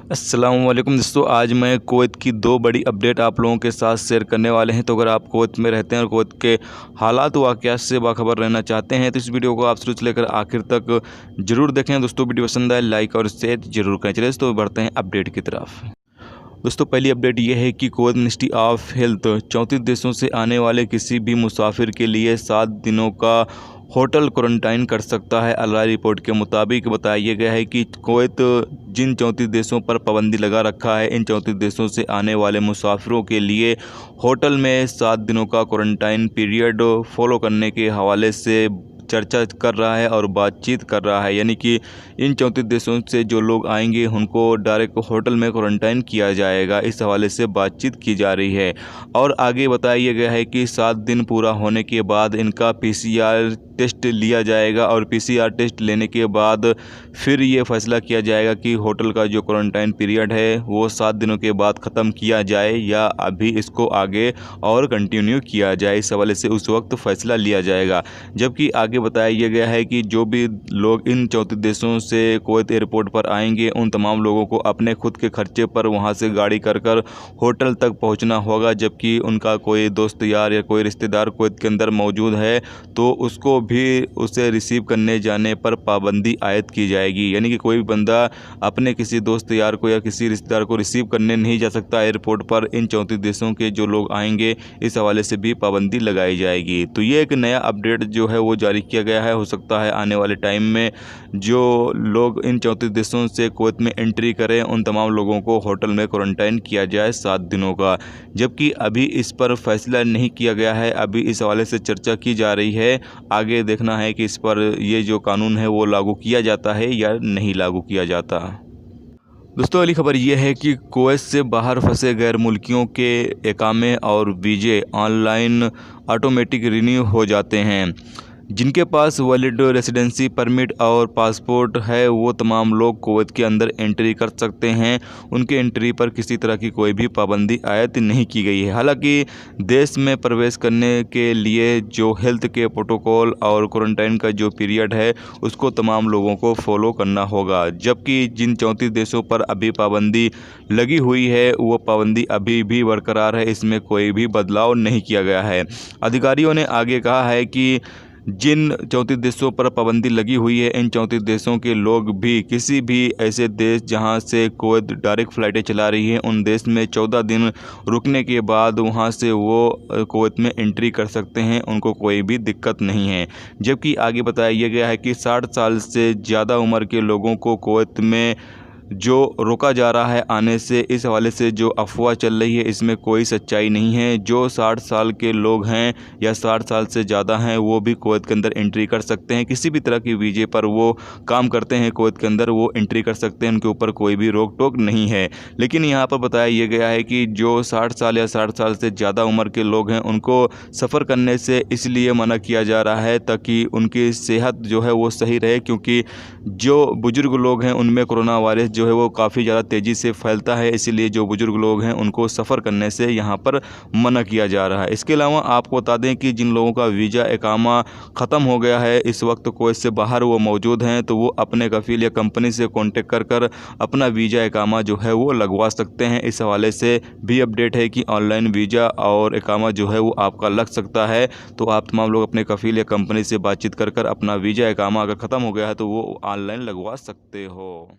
अस्सलाम वालेकुम दोस्तों, आज मैं कुवैत की दो बड़ी अपडेट आप लोगों के साथ शेयर करने वाले हैं। तो अगर आप कुवैत में रहते हैं और कुवैत के हालात वाक़यात से बाखबर रहना चाहते हैं तो इस वीडियो को आप शुरू से लेकर आखिर तक ज़रूर देखें। दोस्तों वीडियो पसंद आए लाइक और शेयर जरूर करें। चलिए दोस्तों बढ़ते हैं अपडेट की तरफ। दोस्तों पहली अपडेट ये है कि कुवैत मिनिस्ट्री ऑफ हेल्थ 34 देशों से आने वाले किसी भी मुसाफिर के लिए 7 दिनों का होटल क्वारंटाइन कर सकता है। अल रिपोर्ट के मुताबिक बताया गया है कि कुवैत जिन 34 देशों पर पाबंदी लगा रखा है, इन 34 देशों से आने वाले मुसाफिरों के लिए होटल में 7 दिनों का क्वारंटाइन पीरियड फॉलो करने के हवाले से चर्चा कर रहा है और बातचीत कर रहा है। यानी कि इन 34 देशों से जो लोग आएंगे उनको डायरेक्ट होटल में क्वारंटाइन किया जाएगा, इस हवाले से बातचीत की जा रही है। और आगे बताया गया है कि 7 दिन पूरा होने के बाद इनका PCR टेस्ट लिया जाएगा और PCR टेस्ट लेने के बाद फिर ये फैसला किया जाएगा कि होटल का जो क्वारंटाइन पीरियड है वो 7 दिनों के बाद ख़त्म किया जाए या अभी इसको आगे और कंटिन्यू किया जाए। इस हवाले से उस वक्त फ़ैसला लिया जाएगा। जबकि आगे बताया गया है कि जो भी लोग इन 34 देशों से कुवैत एयरपोर्ट पर आएंगे उन तमाम लोगों को अपने खुद के खर्चे पर वहां से गाड़ी कर होटल तक पहुंचना होगा। जबकि उनका कोई दोस्त यार या कोई रिश्तेदार कुवैत के अंदर मौजूद है तो उसको भी उसे रिसीव करने जाने पर पाबंदी आयद की जाएगी। यानी कि कोई भी बंदा अपने किसी दोस्त यार को या किसी रिश्तेदार को रिसीव करने नहीं जा सकता एयरपोर्ट पर। इन 34 देशों के जो लोग आएंगे इस हवाले से भी पाबंदी लगाई जाएगी। तो ये एक नया अपडेट जो है वो जारी किया गया है। हो सकता है आने वाले टाइम में जो लोग इन 34 देशों से कुवैत में एंट्री करें उन तमाम लोगों को होटल में क्वारंटाइन किया जाए 7 दिनों का। जबकि अभी इस पर फैसला नहीं किया गया है, अभी इस हवाले से चर्चा की जा रही है। आगे देखना है कि इस पर ये जो कानून है वो लागू किया जाता है या नहीं लागू किया जाता। दोस्तों अगली खबर यह है कि कुवैत से बाहर फंसे गैर मुल्कियों के इकामे और वीज़े ऑनलाइन ऑटोमेटिक रिन्यू हो जाते हैं। जिनके पास वैलिड रेसिडेंसी परमिट और पासपोर्ट है वो तमाम लोग कुवैत के अंदर एंट्री कर सकते हैं। उनके एंट्री पर किसी तरह की कोई भी पाबंदी आयद नहीं की गई है। हालांकि देश में प्रवेश करने के लिए जो हेल्थ के प्रोटोकॉल और क्वारंटाइन का जो पीरियड है उसको तमाम लोगों को फॉलो करना होगा। जबकि जिन 34 देशों पर अभी पाबंदी लगी हुई है वो पाबंदी अभी भी बरकरार है, इसमें कोई भी बदलाव नहीं किया गया है। अधिकारियों ने आगे कहा है कि जिन 34 देशों पर पाबंदी लगी हुई है इन 34 देशों के लोग भी किसी भी ऐसे देश जहां से कुवैत डायरेक्ट फ़्लाइटें चला रही हैं उन देश में 14 दिन रुकने के बाद वहां से वो कुवैत में एंट्री कर सकते हैं, उनको कोई भी दिक्कत नहीं है। जबकि आगे बताया गया है कि 60 साल से ज़्यादा उम्र के लोगों को कुवैत में जो रोका जा रहा है आने से, इस हवाले से जो अफवाह चल रही है इसमें कोई सच्चाई नहीं है। जो 60 साल के लोग हैं या 60 साल से ज़्यादा हैं वो भी कुवैत के अंदर एंट्री कर सकते हैं। किसी भी तरह की वीज़े पर वो काम करते हैं कुवैत के अंदर वो एंट्री कर सकते हैं, उनके ऊपर कोई भी रोक टोक नहीं है। लेकिन यहाँ पर बताया गया है कि जो 60 साल या 60 साल से ज़्यादा उम्र के लोग हैं उनको सफ़र करने से इसलिए मना किया जा रहा है ताकि उनकी सेहत जो है वो सही रहे। क्योंकि जो बुज़ुर्ग लोग हैं उनमें कोरोना वायरस जो है वो काफ़ी ज़्यादा तेज़ी से फैलता है, इसीलिए जो बुज़ुर्ग लोग हैं उनको सफ़र करने से यहाँ पर मना किया जा रहा है। इसके अलावा आपको बता दें कि जिन लोगों का वीज़ा इकामा ख़त्म हो गया है इस वक्त कुवैत से बाहर वो मौजूद हैं तो वो अपने कफ़ील या कंपनी से कॉन्टेक्ट कर अपना वीज़ा इकामा जो है वो लगवा सकते हैं। इस हवाले से भी अपडेट है कि ऑनलाइन वीज़ा और इकामा जो है वो आपका लग सकता है। तो आप तमाम लोग अपने कफ़ील या कंपनी से बातचीत कर अपना वीज़ा इकामा अगर ख़त्म हो गया है तो वो ऑनलाइन लगवा सकते हो।